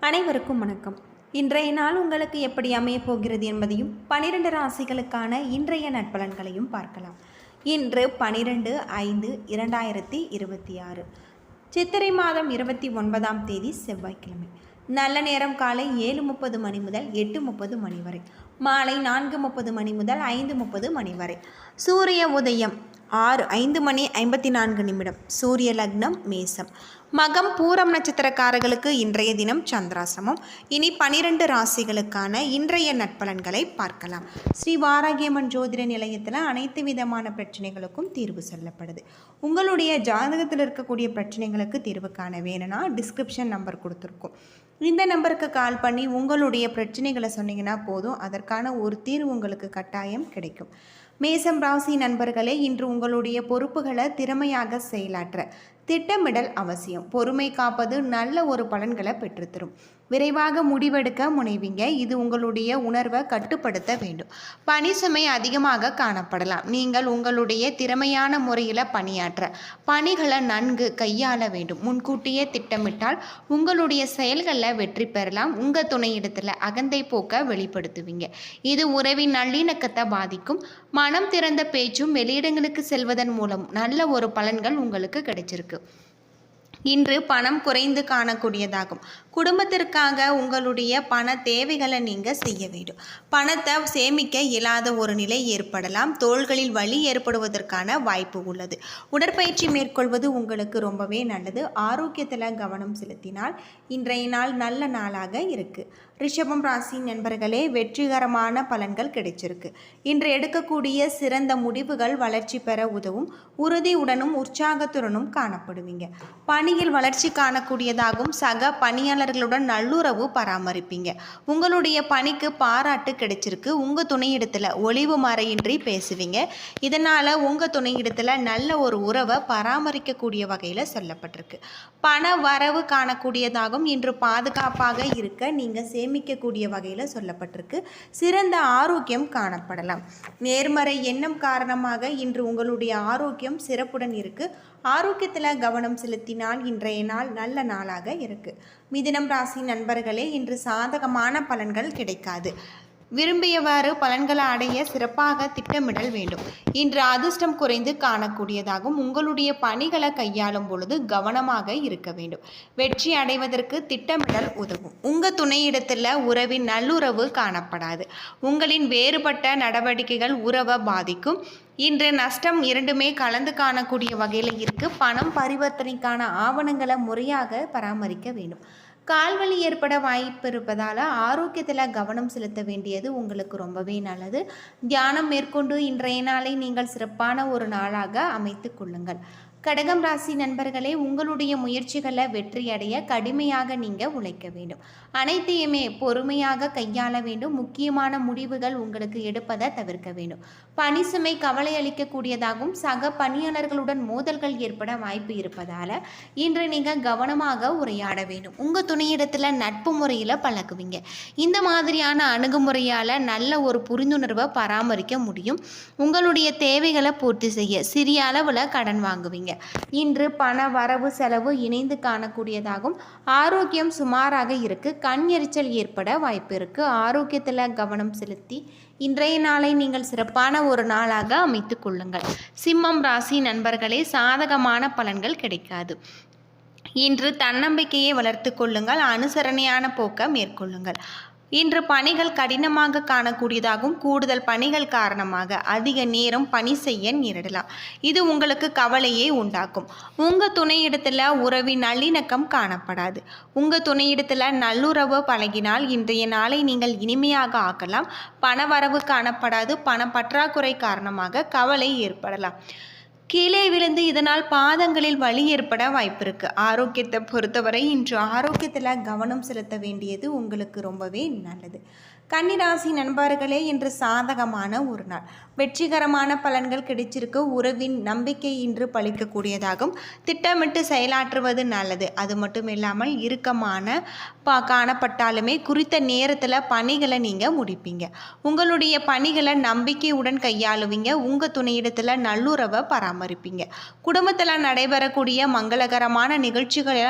அனைவருக்கும் வணக்கம். இன்றைய நாள் உங்களுக்கு எப்படி அமையப் போகிறது என்பதையும் 12 ராசிகளுக்கான இன்றைய நட்பலன்களையும் பார்க்கலாம். இன்று 12/5/2026 சித்திரை மாதம் 29ஆம் தேதி செவ்வாய்க்கிழமை. நல்ல நேரம் காலை 7:30 மணி முதல் 8:30 மணி வரை, மாலை 4:30 மணி முதல் 5:30 மணி வரை. சூரிய உதயம் 5:54 சூரிய லக்னம் மேசம். மகம் பூரம் நட்சத்திரக்காரர்களுக்கு இன்றைய தினம் சந்திராசிரமம். இனி 12 ராசிகளுக்கான இன்றைய நட்பலன்களை பார்க்கலாம். ஸ்ரீ வாராகியம்மன் ஜோதிட நிலையத்தில் அனைத்து விதமான பிரச்சனைகளுக்கும் தீர்வு சொல்லப்படுது. உங்களுடைய ஜாதகத்தில் இருக்கக்கூடிய பிரச்சனைகளுக்கு தீர்வு காண வேணும்னா டிஸ்கிரிப்ஷன் நம்பர் கொடுத்துருக்கோம். இந்த நம்பருக்கு கால் பண்ணி உங்களுடைய பிரச்சனைகளை சொன்னீங்கன்னா போதும், அதற்கான ஒரு தீர்வு உங்களுக்கு கட்டாயம் கிடைக்கும். மேசம் ராசி நண்பர்களே, இன்று உங்களுடைய பொறுப்புகளை திறமையாக செயலாற்ற திட்டமிடல் அவசியம். பொறுமை காப்பது நல்ல ஒரு பலன்களை பெற்றுத்தரும். விரைவாக முடிவெடுக்க முனைவீங்க. இது உங்களுடைய உணர்வை கட்டுப்படுத்த வேண்டும். பணி சுமை அதிகமாக காணப்படலாம். நீங்கள் உங்களுடைய திறமையான முறையில் பணியாற்ற பணிகளை நன்கு கையாள வேண்டும். முன்கூட்டியே திட்டமிட்டால் உங்களுடைய செயல்களில் வெற்றி பெறலாம். உங்கள் துணையிடத்தில் அகந்தை போக்க வெளிப்படுத்துவீங்க. இது உறவின் நல்லிணக்கத்தை பாதிக்கும். மனம் திறந்த பேச்சும் வெளியிடங்களுக்கு செல்வதன் மூலம் நல்ல ஒரு பலன்கள் உங்களுக்கு கிடைச்சிருக்கு. இன்று பணம் குறைந்து காணக்கூடியதாகும். குடும்பத்திற்காக உங்களுடைய பண தேவைகளை நீங்கள் செய்ய வேண்டும். பணத்தை சேமிக்க இயலாத ஒரு நிலை ஏற்படலாம். தோள்களில் வலி ஏற்படுவதற்கான வாய்ப்பு உள்ளது. உடற்பயிற்சி மேற்கொள்வது உங்களுக்கு ரொம்பவே நல்லது. ஆரோக்கியத்தில் கவனம் செலுத்தினால் இன்றைய நாள் நல்ல நாளாக இருக்குது. ரிஷபம் ராசி நண்பர்களே, வெற்றிகரமான பலன்கள் கிடைச்சிருக்கு. இன்று எடுக்கக்கூடிய சிறந்த முடிவுகள் வளர்ச்சி பெற உதவும். உறுதியுடனும் உற்சாகத்துடனும் காணப்படுவீங்க. பணியில் வளர்ச்சி காணக்கூடியதாகவும் சக பணியாளர்களுடன் நல்லுறவு பராமரிப்பீங்க. உங்களுடைய பணிக்கு பாராட்டு கிடைச்சிருக்கு. உங்கள் துணையிடத்தில் ஒளிவு மறையின்றி பேசுவீங்க. இதனால் உங்கள் துணையிடத்தில் நல்ல ஒரு உறவை பராமரிக்கக்கூடிய வகையில் சொல்லப்பட்டிருக்கு. பண வரவு காணக்கூடியதாகவும் இன்று பாதுகாப்பாக இருக்க நீங்கள் சேமிக்கக்கூடிய வகையில் சொல்லப்பட்டிருக்கு. சிறந்த ஆரோக்கியம் காணப்படலாம். நேர்மறை எண்ணம் காரணமாக இன்று உங்களுடைய ஆரோக்கியம் சிறப்புடன் இருக்கு. ஆரோக்கியத்தில் கவனம் செலுத்தினால் இன்றைய நாள் நல்ல நாளாக இருக்கு. மிதுனம் ராசி நண்பர்களே, இன்று சாதகமான பலன்கள் கிடைக்காது. விரும்பியவாறு பலன்களை அடைய சிறப்பாக திட்டமிடல் வேண்டும். இன்று அதிர்ஷ்டம் குறைந்து காணக்கூடியதாகவும் உங்களுடைய பணிகளை கையாளும் பொழுது கவனமாக இருக்க வேண்டும். வெற்றி அடைவதற்கு திட்டமிடல் உதவும். உங்கள் துணையிடத்தில் உறவின் நல்லுறவு காணப்படாது. உங்களின் வேறுபட்ட நடவடிக்கைகள் உறவை பாதிக்கும். இன்று நஷ்டம் இரண்டுமே கலந்து காணக்கூடிய வகையில் இருக்கு. பணம் பரிவர்த்தனைக்கான ஆவணங்களை முறையாக பராமரிக்க வேண்டும். கால்வலி ஏற்பட வாய்ப்பு இருப்பதால் ஆரோக்கியத்தில் கவனம் செலுத்த வேண்டியது உங்களுக்கு ரொம்பவே நல்லது. தியானம் மேற்கொண்டு இன்றைய நாளை நீங்கள் சிறப்பான ஒரு நாளாக அமைத்து கொள்ளுங்கள். கடகம் ராசி நண்பர்களே, உங்களுடைய முயற்சிகளை வெற்றியடைய கடுமையாக நீங்கள் உழைக்க வேண்டும். அனைத்தையுமே பொறுமையாக கையாள வேண்டும். முக்கியமான முடிவுகள் உங்களுக்கு எடுப்பதை தவிர்க்க வேண்டும். பணி சுமை கவலை அளிக்கக்கூடியதாகவும் சக பணியாளர்களுடன் மோதல்கள் ஏற்பட வாய்ப்பு இருப்பதால் இன்று நீங்கள் கவனமாக உரையாட வேண்டும். உங்கள் துணையிடத்தில் நட்பு முறையில் பழகுவீங்க. இந்த மாதிரியான அணுகுமுறையால் நல்ல ஒரு புரிந்துணர்வை பராமரிக்க முடியும். உங்களுடைய தேவைகளை பூர்த்தி செய்ய சிறிய அளவில் கடன் வாங்குவீங்க. இன்று பண வரவு செலவு இணைந்து காணக்கூடியதாகும். ஆரோக்கியம் சுமாராக இருக்கு. கண் எரிச்சல் ஏற்பட வாய்ப்பு இருக்கு. ஆரோக்கியத்தில் கவனம் செலுத்தி இன்றைய நாளை நீங்கள் சிறப்பான ஒரு நாளாக அமைத்து கொள்ளுங்கள். சிம்மம் ராசி நண்பர்களே, சாதகமான பலன்கள் கிடைக்காது. இன்று தன்னம்பிக்கையை வளர்த்து கொள்ளுங்கள். அனுசரணையான போக்க மேற்கொள்ளுங்கள். இன்று பணிகள் கடினமாக காணக்கூடியதாகவும் கூடுதல் பணிகள் காரணமாக அதிக நேரம் பணி செய்ய நேரிடலாம். இது உங்களுக்கு கவலையை உண்டாக்கும். உங்கள் துணையிடத்தில் உறவின் நல்லிணக்கம் காணப்படாது. உங்கள் துணையிடத்தில் நல்லுறவு பழகினால் இன்றைய நாளை நீங்கள் இனிமையாக ஆக்கலாம். பண வரவு காணப்படாது. பண பற்றாக்குறை காரணமாக கவலை ஏற்படலாம். கீழே விழுந்து இதனால் பாதங்களில் வலி ஏற்பட வாய்ப்பு இருக்குது. ஆரோக்கியத்தை பொறுத்தவரை இன்று ஆரோக்கியத்தில் கவனம் செலுத்த வேண்டியது உங்களுக்கு ரொம்பவே நல்லது. கன்னிராசி நண்பர்களே, இன்று சாதகமான ஒரு நாள். வெற்றிகரமான பலன்கள் கிடைச்சிருக்கு. உறவின் நம்பிக்கை இன்று பலிக்கக்கூடியதாகும். திட்டமிட்டு செயலாற்றுவது நல்லது. அது மட்டும் இல்லாமல் இறுக்கமான காணப்பட்டாலுமே குறித்த நேரத்தில் பணிகளை நீங்கள் முடிப்பீங்க. உங்களுடைய பணிகளை நம்பிக்கையுடன் கையாளுவீங்க. உங்கள் துணையிடத்தில் நல்லுறவை பராமரிப்பீங்க. குடும்பத்தில் நடைபெறக்கூடிய மங்களகரமான நிகழ்ச்சிகளை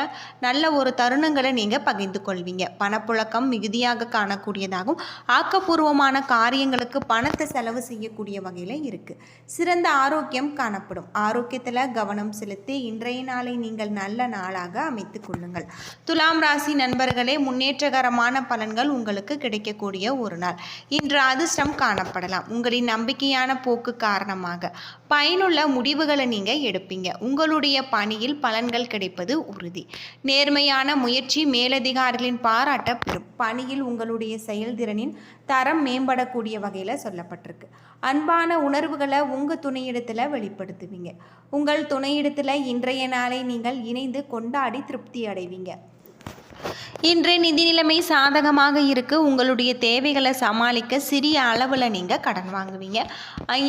நல்ல ஒரு தருணங்களை நீங்கள் பகிர்ந்து கொள்வீங்க. பணப்புழக்கம் மிகுதியாக காணக்கூடியதாகும். ஆக்கப்பூர்வமான காரியங்களுக்கு பணத்தை செலவு செய்யக்கூடிய வகையில் இருக்குது. சிறந்த ஆரோக்கியம் காணப்படும். ஆரோக்கியத்தில் கவனம் செலுத்தி இன்றைய நாளை நீங்கள் நல்ல நாளாக அமைத்துக் கொள்ளுங்கள். துலாம் ராசி நண்பர்களே, முன்னேற்றகரமான பலன்கள் உங்களுக்கு கிடைக்கக்கூடிய ஒரு நாள். இன்று அதிர்ஷ்டம் காணப்படலாம். உங்களின் நம்பிக்கையான போக்கு காரணமாக பயனுள்ள முடிவுகளை நீங்கள் எடுப்பீங்க. உங்களுடைய பணியில் பலன்கள் கிடைப்பது உறுதி. நேர்மையான முயற்சி மேலதிகாரிகளின் பாராட்ட பெறும். பணியில் உங்களுடைய செயல்திறனின் தரம் மேம்படக்கூடிய வகையில் சொல்லப்பட்டிருக்கு. அன்பான உணர்வுகளை உங்கள் துணையிடத்தில் வெளிப்படுத்துவீங்க. உங்கள் துணையிடத்தில் இன்றைய நாளை நீங்கள் இணைந்து கொண்டாடி திருப்தி அடைவீங்க. இன்றைய நிதி நிலைமை சாதகமாக இருக்கு. உங்களுடைய தேவைகளை சமாளிக்க சிறிய அளவில் நீங்கள் கடன் வாங்குவீங்க.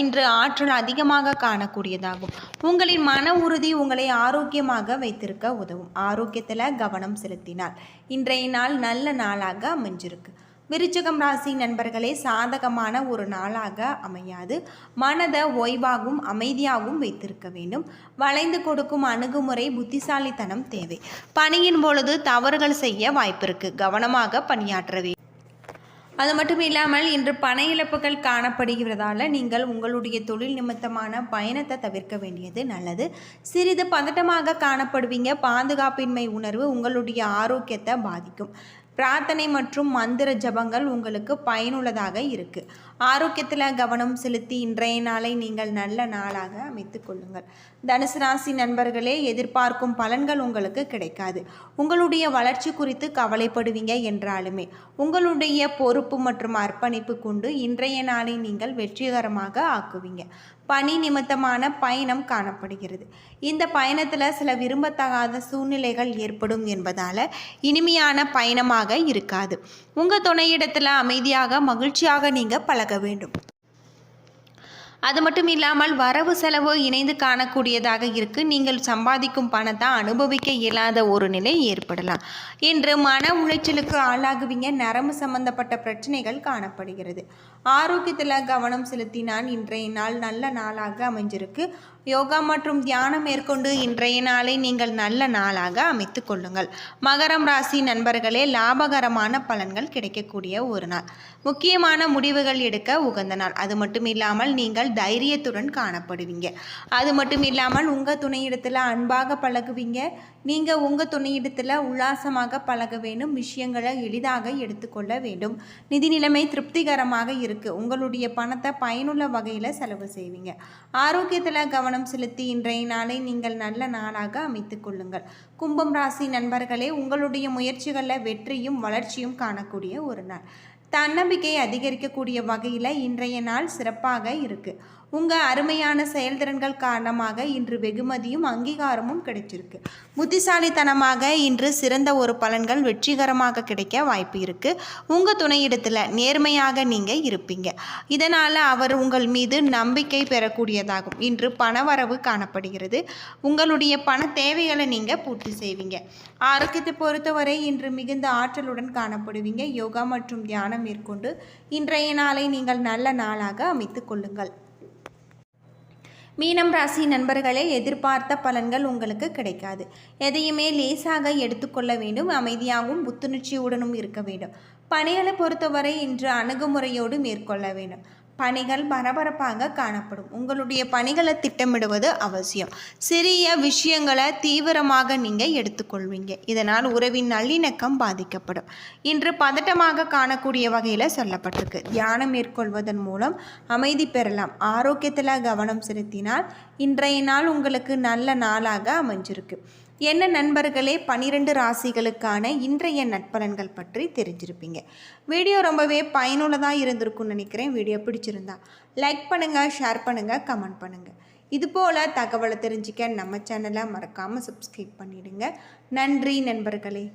இன்று ஆற்றல் அதிகமாக காணக்கூடியதாகும். உங்களின் மன உறுதி உங்களை ஆரோக்கியமாக வைத்திருக்க உதவும். ஆரோக்கியத்தில் கவனம் செலுத்தினால் இன்றைய நாள் நல்ல நாளாக அமைஞ்சிருக்கு. விருச்சிகம் ராசி நண்பர்களே, சாதகமான ஒரு நாளாக அமையாது. மனதை ஓய்வாகவும் அமைதியாகவும் வைத்திருக்க வேண்டும். வளைந்து கொடுக்கும் அணுகுமுறை புத்திசாலித்தனம் தேவை. பணியின் பொழுது தவறுகள் செய்ய வாய்ப்பிருக்கு. கவனமாக பணியாற்ற வேண்டும். அது மட்டும் இல்லாமல் இன்று பண இழப்புகள் காணப்படுகிறதால நீங்கள் உங்களுடைய தொழில் நிமித்தமான பயணத்தை தவிர்க்க வேண்டியது நல்லது. சிறிது பதட்டமாக காணப்படுவீங்க. பாதுகாப்பின்மை உணர்வு உங்களுடைய ஆரோக்கியத்தை பாதிக்கும். பிரார்த்தனை மற்றும் மந்திர ஜபங்கள் உங்களுக்கு பயனுள்ளதாக இருக்குது. ஆரோக்கியத்தில் கவனம் செலுத்தி இன்றைய நாளை நீங்கள் நல்ல நாளாக அமைத்து கொள்ளுங்கள். தனுசு ராசி நண்பர்களே, எதிர்பார்க்கும் பலன்கள் உங்களுக்கு கிடைக்காது. உங்களுடைய வளர்ச்சி குறித்து கவலைப்படுவீங்க என்றாலுமே உங்களுடைய பொறுப்பு மற்றும் அர்ப்பணிப்பு கொண்டு இன்றைய நாளை நீங்கள் வெற்றிகரமாக ஆக்குவீங்க. பணி நிமித்தமான பயணம் காணப்படுகிறது. இந்த பயணத்தில் சில விரும்பத்தகாத சூழ்நிலைகள் ஏற்படும் என்பதால் இனிமையான பயணமாக இருக்காது. உங்கள் துணையிடத்தில் அமைதியாக மகிழ்ச்சியாக நீங்கள் பழக வேண்டும். அது மட்டும் இல்லாமல் வரவு செலவு இணைந்து காணக்கூடியதாக இருக்குது. நீங்கள் சம்பாதிக்கும் பணத்தை அனுபவிக்க இயலாத ஒரு நிலை ஏற்படலாம். இன்று மன உளைச்சலுக்கு ஆளாகுவீங்க. நரம்பு சம்பந்தப்பட்ட பிரச்சனைகள் காணப்படுகிறது. ஆரோக்கியத்தில் கவனம் செலுத்தினால் இன்றைய நாள் நல்ல நாளாக அமைஞ்சிருக்கு. யோகா மற்றும் தியானம் மேற்கொண்டு இன்றைய நாளை நீங்கள் நல்ல நாளாக அமைத்து கொள்ளுங்கள். மகரம் ராசி நண்பர்களே, லாபகரமான பலன்கள் கிடைக்கக்கூடிய ஒரு நாள். முக்கியமான முடிவுகள் எடுக்க உகந்த நாள். அது மட்டும் இல்லாமல் நீங்கள் தைரியத்துடன் காணப்படுவீங்க. அது மட்டும் இல்லாமல் உங்கள் துணையிடத்தில் அன்பாக பழகுவீங்க. நீங்கள் உங்கள் துணையிடத்தில் உல்லாசமாக பழக வேண்டும். விஷயங்களை எளிதாக எடுத்துக்கொள்ள வேண்டும். நிதி நிலைமை திருப்திகரமாக இருக்குது. உங்களுடைய பணத்தை பயனுள்ள வகையில் செலவு செய்வீங்க. ஆரோக்கியத்தில் கவனம் செலுத்தி இன்றைய நாளை நீங்கள் நல்ல நாளாக அமைத்துக் கொள்ளுங்கள். கும்பம் ராசி நண்பர்களே, உங்களுடைய முயற்சிகளில் வெற்றியும் வளர்ச்சியும் காணக்கூடிய ஒரு நாள். தன்னம்பிக்கை அதிகரிக்கக்கூடிய வகையில் இன்றைய நாள் சிறப்பாக இருக்குது. உங்கள் அருமையான செயல்திறன்கள் காரணமாக இன்று வெகுமதியும் அங்கீகாரமும் கிடைச்சிருக்கு. புத்திசாலித்தனமாக இன்று சிறந்த ஒரு பலன்கள் வெற்றிகரமாக கிடைக்க வாய்ப்பு இருக்குது. உங்கள் துணையிடத்தில் நேர்மையாக நீங்கள் இருப்பீங்க. இதனால் அவர் உங்கள் மீது நம்பிக்கை பெறக்கூடியதாகும். இன்று பணவரவு காணப்படுகிறது. உங்களுடைய பண தேவைகளை நீங்கள் பூர்த்தி செய்வீங்க. ஆரோக்கியத்தை பொறுத்தவரை இன்று மிகுந்த ஆற்றலுடன் காணப்படுவீங்க. யோகா மற்றும் தியானம் மேற்கொண்டு இன்றைய நாளை நீங்கள் நல்ல நாளாக அமைத்துக் கொள்ளுங்கள். மீனம் ராசி நண்பர்களே, எதிர்பார்த்த பலன்கள் உங்களுக்கு கிடைக்காது. எதையுமே லேசாக எடுத்துக்கொள்ள வேண்டும். அமைதியாகவும் புத்துணர்ச்சியுடனும் இருக்க வேண்டும். பணிகளை பொறுத்தவரை இன்று அணுகுமுறையோடு மேற்கொள்ள வேண்டும். பணிகள் பரபரப்பாக காணப்படும். உங்களுடைய பணிகளை திட்டமிடுவது அவசியம். சிறிய விஷயங்களை தீவிரமாக நீங்கள் எடுத்துக்கொள்வீங்க. இதனால் உறவின் நல்லிணக்கம் பாதிக்கப்படும். இன்று பதட்டமாக காணக்கூடிய வகையில் சொல்லப்பட்டிருக்கு. தியானம் மேற்கொள்வதன் மூலம் அமைதி பெறலாம். ஆரோக்கியத்தில் கவனம் செலுத்தினால் இன்றைய நாள் உங்களுக்கு நல்ல நாளாக அமைஞ்சிருக்கு. என்ன நண்பர்களே, 12 ராசிகளுக்கான இன்றைய நட்பலன்கள் பற்றி தெரிஞ்சிருப்பீங்க. வீடியோ ரொம்பவே பயனுள்ளதாக இருந்திருக்கும்னு நினைக்கிறேன். வீடியோ பிடிச்சிருந்தா லைக் பண்ணுங்கள், ஷேர் பண்ணுங்கள், கமெண்ட் பண்ணுங்கள். இதுபோல் தகவலை தெரிஞ்சிக்க நம்ம சேனலை மறக்காமல் சப்ஸ்கிரைப் பண்ணிவிடுங்க. நன்றி நண்பர்களே.